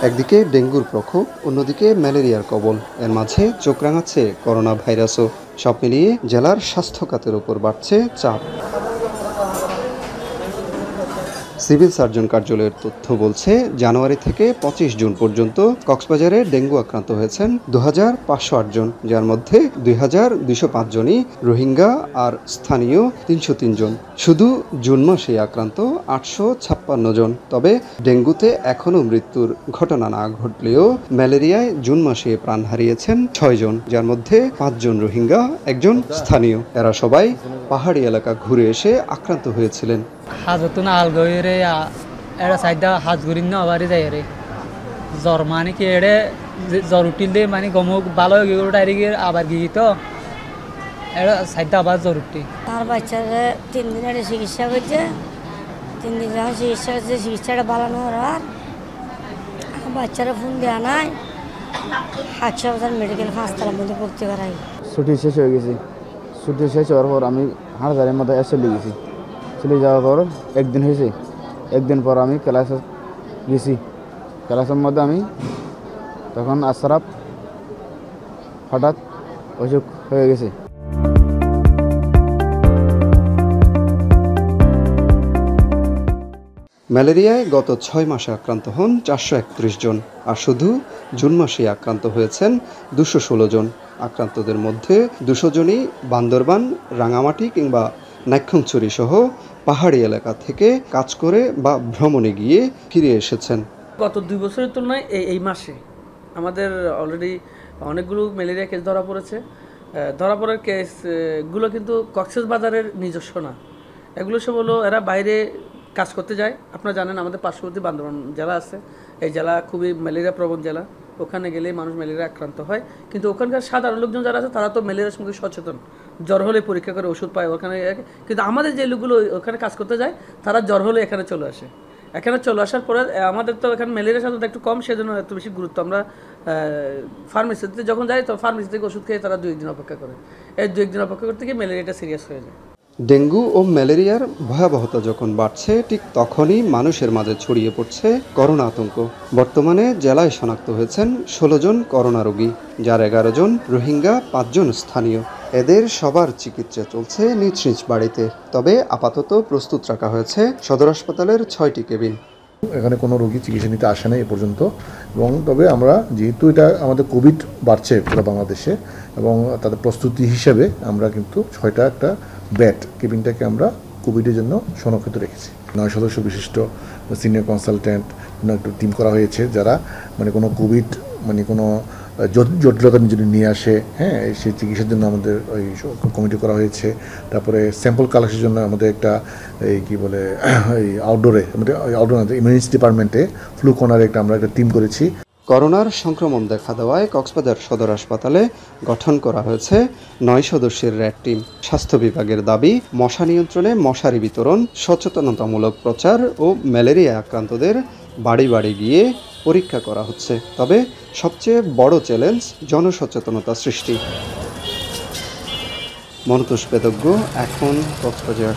একদিকে ডেঙ্গুর প্রকোপ, অন্যদিকে ম্যালেরিয়ার কবল, এর মাঝে চোখ রাঙাচ্ছে করোনা ভাইরাসও। সব মিলিয়ে জেলার স্বাস্থ্য খাতের ওপর বাড়ছে চাপ। সিভিল সার্জন কার্যালয়ের তথ্য বলছে, জানুয়ারি থেকে ২৫ জুন পর্যন্ত কক্সবাজারে ডেঙ্গু আক্রান্ত হয়েছেন ২৫০৮ জন, যার মধ্যে ২২০৫ জনই রোহিঙ্গা আর স্থানীয় ৩০৩ জন। শুধু জুন মাসে আক্রান্ত ৮৫৬ জন। তবে ডেঙ্গুতে এখনও মৃত্যুর ঘটনা না ঘটলেও ম্যালেরিয়ায় জুন মাসে প্রাণ হারিয়েছেন ৬ জন, যার মধ্যে ৫ জন রোহিঙ্গা, একজন স্থানীয়। এরা সবাই পাহাড়ি এলাকা ঘুরে এসে আক্রান্ত হয়েছিলেন। হাজতuna algoire era saida hazgurinna abari jaire jor mane ki ede jor utilde mane gomuk balo gigoro dairige abar gigito era saida abar jor utti তার বাচ্চারে 3 দিনের চিকিৎসা করছে 3 দিন যখন চিকিৎসাটা ভালো না হওয়ার বাচ্চারা ফোন দেওয়া নাই হাসপাতাল মেডিকেল হাসপাতালের মধ্যে ভর্তি করাই। ছুটি শেষ হয়ে গেছে। ছুটি শেষ হওয়ার পর আমি হাঁটার মধ্যে চলে গেছি। চলে যাওয়ার পর একদিন হয়েছে। একদিন পর আমি ক্লাসে গেছি। ক্লাসের মধ্যে আমি তখন আশরাফ হঠাৎ অসুখ হয়ে গেছে। ম্যালেরিয়ায় গত ৬ মাসে আক্রান্ত হন ৪৩১ জন, আর শুধু জুন মাসে আক্রান্ত হয়েছেন ২১৬ জন। আক্রান্তদের মধ্যে ২০০ জনই বান্দরবান, রাঙামাটি কিংবা নাইক্ষ্যংছড়ি সহ পাহাড়ি এলাকা থেকে কাজ করে বা ভ্রমণে গিয়ে ফিরে এসেছেন। গত ২ বছরের তুলনায় এই মাসে আমাদের অলরেডি অনেকগুলো ম্যালেরিয়া কেস ধরা পড়েছে। ধরা পড়ার কেসগুলো কিন্তু কক্সবাজারের নিজস্ব না। এগুলো সব হলো এরা বাইরে কাজ করতে যায়। আপনারা জানেন আমাদের পার্শ্ববর্তী বান্দরবান জেলা আছে, এই জেলা খুবই ম্যালেরিয়া প্রবণ জেলা। ওখানে গেলে মানুষ ম্যালেরিয়া আক্রান্ত হয়, কিন্তু ওখানকার সাধারণ লোকজন যারা আছে তারা তো ম্যালেরিয়ার সঙ্গে সচেতন, জ্বর হলে পরীক্ষা করে ওষুধ পায় ওখানে। কিন্তু আমাদের যে লোকগুলো ওখানে কাজ করতে যায় তারা জ্বর হলে এখানে চলে আসে। এখানে চলে আসার পরে আমাদের তো এখানে ম্যালেরিয়ার সাথে একটু কম, সেজন্য এত বেশি গুরুত্ব আমরা ফার্মেসিতে যখন যাই তো ফার্মেসি থেকে ওষুধ খেয়ে তারা 2 দিন অপেক্ষা করে। এই 2 দিন অপেক্ষা করতে গিয়ে ম্যালেরিয়াটা সিরিয়াস হয়ে যায়। ডেঙ্গু ও ম্যালেরিয়ার ভয়াবহতা যখন বাড়ছে, ঠিক তখনই মানুষের মাঝে ছড়িয়ে পড়ছে করোনা আতঙ্ক। বর্তমানে জেলায় শনাক্ত হয়েছেন ১৬ জন করোনা রোগী, যার ১১ জন রোহিঙ্গা, ৫ জন স্থানীয়। এদের সবার চিকিৎসা চলছে নিজ নিজ বাড়িতে। তবে আপাতত প্রস্তুত রাখা হয়েছে সদর হাসপাতালের ৬টি কেবিন। এখানে কোনো রোগী চিকিৎসা নিতে আসে না এ পর্যন্ত। এবং তবে আমরা যেহেতু এটা আমাদের কোভিড বাড়ছে পুরো বাংলাদেশে, এবং তাদের প্রস্তুতি হিসেবে আমরা কিন্তু 6টা একটা বেড কেবিনটাকে আমরা কোভিডের জন্য সংরক্ষিত রেখেছি। 9 সদস্য বিশিষ্ট সিনিয়র কনসালটেন্ট একটা টিম করা হয়েছে, যারা মানে কোনো কোভিড মানে কোনো জটিলতা যদি নিয়ে আসে, হ্যাঁ, সেই চিকিৎসার জন্য আমাদের ওই কমিটি করা হয়েছে। তারপরে স্যাম্পল কালেকশনের জন্য আমাদের একটা এই কী বলে এই আউটডোরে আমাদের ইমার্জেন্সি ডিপার্টমেন্টে ফ্লু কর্নারে আমরা একটা টিম করেছি। করোনার সংক্রমণ দেখা দেওয়ায় কক্সবাজার সদর হাসপাতালে গঠন করা হয়েছে ৯ সদস্যের র্যাড টিম। স্বাস্থ্য বিভাগের দাবি, মশা নিয়ন্ত্রণে মশারি বিতরণ, সচেতনতামূলক প্রচার ও ম্যালেরিয়া আক্রান্তদের বাড়ি বাড়ি গিয়ে পরীক্ষা করা হচ্ছে। তবে সবচেয়ে বড় চ্যালেঞ্জ জনসচেতনতা সৃষ্টি। মনতোষ বেদজ্ঞ, এখন কক্সবাজার।